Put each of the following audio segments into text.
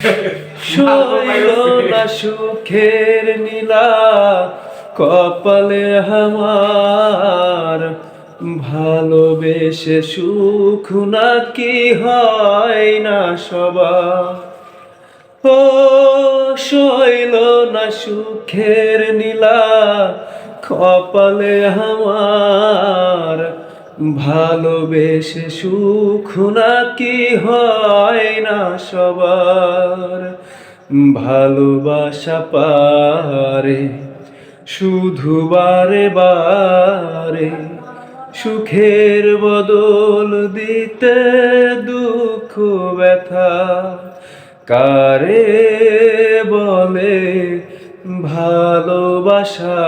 শৈল না সুখের নীলা কপালে আমার, ভালোবেসে সুখ নাকি হয় না সবার। ও শৈল না সুখের নীলা কপালে আমার, ভালোবেসে সুখ নাকি হয় না সবার। ভালোবাসা পারে শুধু বারে বারে সুখের বদল দিতে দুঃখ ব্যথা। কারে বলে ভালোবাসা,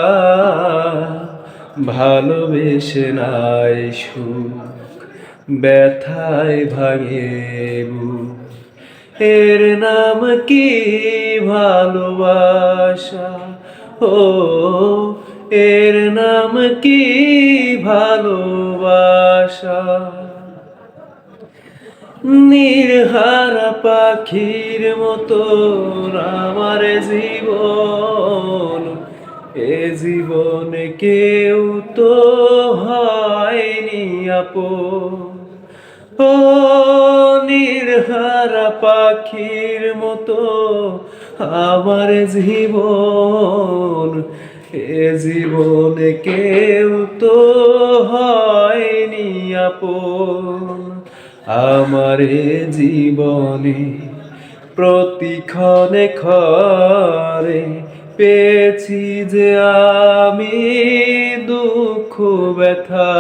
ভালোবেসে নাই সুখ ব্যথায় ভাঙে বুক। এর নাম কি ভালোবাসা? ও এর নাম কি ভালোবাসা? নির্হারা পাখির মতো আমার জীবন, এ জীবনে কেউ তো হয়নি আপন। ও নির্হারা পাখির মতো আমার জীবন, এ জীবনে কেউ তো হয়নি আপন। আমার জীবনে প্রতিক্ষণে ক্ষণে পেয়েছি যে আমি দুঃখ ব্যথা।